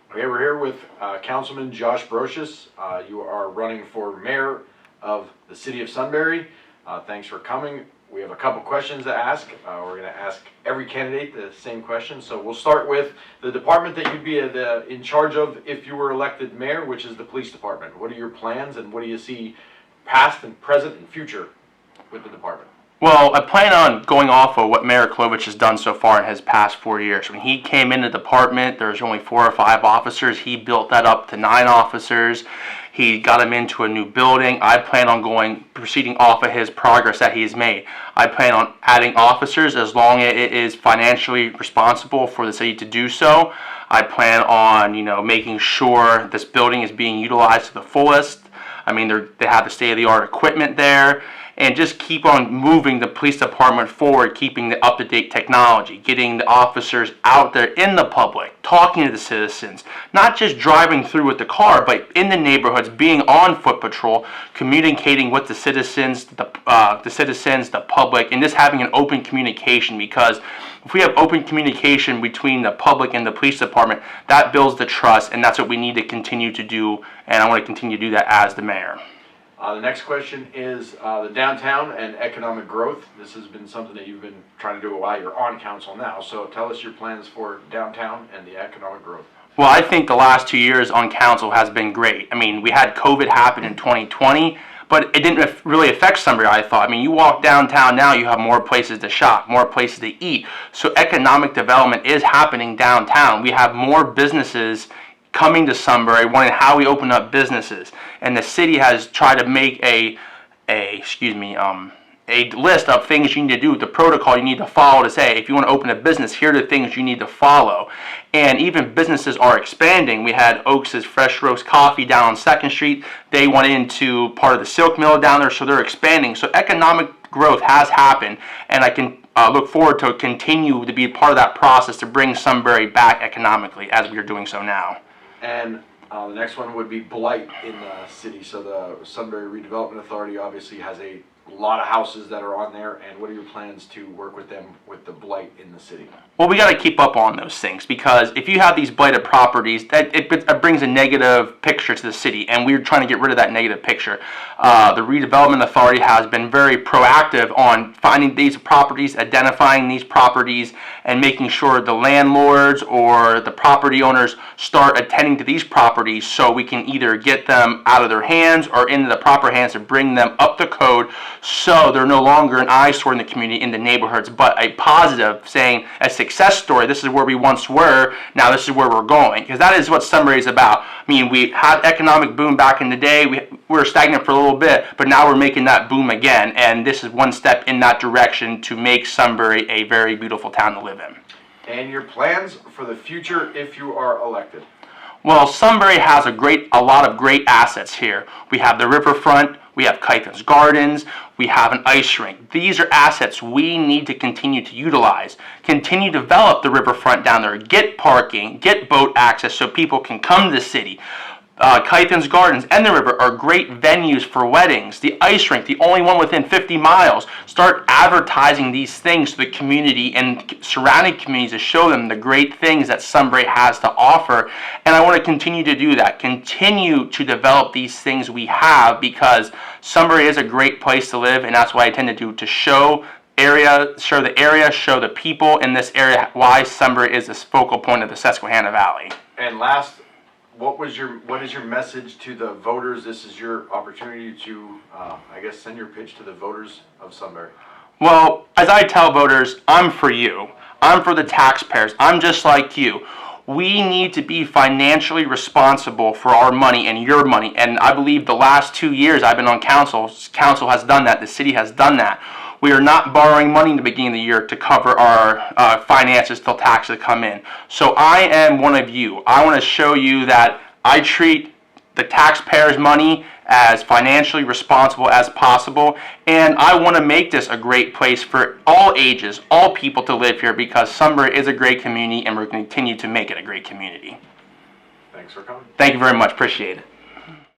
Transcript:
Okay, we're here with Councilman Josh Brosious. You are running for mayor of the city of Sunbury. Thanks for coming. We have a couple questions to ask. We're going to ask every candidate the same question. So we'll start with the department that you'd be in charge of if you were elected mayor, which is the police department. What are your plans and what do you see past and present and future with the department? Well, I plan on going off of what Mayor Klovich has done so far in his past 4 years. When he came in the department, there was only 4 or 5 officers. He built that up to 9 officers. He got him into a new building. I plan on proceeding off of his progress that he's made. I plan on adding officers as long as it is financially responsible for the city to do so. I plan on, making sure this building is being utilized to the fullest. I mean, they have the state-of-the-art equipment there. And just keep on moving the police department forward, keeping the up-to-date technology, getting the officers out there in the public, talking to the citizens, not just driving through with the car, but in the neighborhoods, being on foot patrol, communicating with the citizens, the public, and just having an open communication. Because if we have open communication between the public and the police department, that builds the trust, and that's what we need to continue to do. And I want to continue to do that as the mayor. The next question is the downtown and economic growth. This has been something that you've been trying to do while you're on council now. So tell us your plans for downtown and the economic growth. Well, I think the last 2 years on council has been great. I mean, we had COVID happen in 2020, but it didn't really affect Sunbury, I thought. I mean, you walk downtown now, you have more places to shop, more places to eat. So economic development is happening downtown. We have more businesses coming to Sunbury, wondering how we open up businesses, and the city has tried to make a list of things you need to do, the protocol you need to follow to say, if you want to open a business, here are the things you need to follow. And even businesses are expanding. We had Oaks' Fresh Roast Coffee down on 2nd Street. They went into part of the Silk Mill down there, so they're expanding. So economic growth has happened, and I can look forward to continue to be part of that process to bring Sunbury back economically as we are doing so now. And the next one would be blight in the city. So the Sunbury Redevelopment Authority obviously has a lot of houses that are on there. And what are your plans to work with them with the blight in the city? Well, we got to keep up on those things, because if you have these blighted properties, it brings a negative picture to the city, and we're trying to get rid of that negative picture. The Redevelopment Authority has been very proactive on finding these properties, identifying these properties, and making sure the landlords or the property owners start attending to these properties so we can either get them out of their hands or into the proper hands to bring them up to code so they're no longer an eyesore in the community, in the neighborhoods, but a positive, saying a success story. This is where we once were, now this is where we're going, because that is what Sunbury is about. I mean, we had economic boom back in the day. We were stagnant for a little bit, but now we're making that boom again, and this is one step in that direction to make Sunbury a very beautiful town to live in. And your plans for the future if you are elected? Well, Sunbury has a lot of great assets here. We have the riverfront, we have Kython's Gardens, we have an ice rink. These are assets we need to continue to utilize. Continue to develop the riverfront down there, get parking, get boat access so people can come to the city. Kython's Gardens and the river are great venues for weddings. The ice rink, the only one within 50 miles. Start advertising these things to the community and surrounding communities to show them the great things that Sunbury has to offer. And I want to continue to do that. Continue to develop these things we have, because Sunbury is a great place to live, and that's what I tend to do, to show the area, show the people in this area why Sunbury is this focal point of the Susquehanna Valley. And last, what is your message to the voters? This is your opportunity to, send your pitch to the voters of Sunbury. Well, as I tell voters, I'm for you. I'm for the taxpayers. I'm just like you. We need to be financially responsible for our money and your money. And I believe the last 2 years I've been on council has done that. The city has done that. We are not borrowing money in the beginning of the year to cover our finances till taxes come in. So I am one of you. I want to show you that I treat the taxpayers' money as financially responsible as possible, and I want to make this a great place for all ages, all people to live here, because Sunbury is a great community, and we're going to continue to make it a great community. Thanks for coming. Thank you very much. Appreciate it.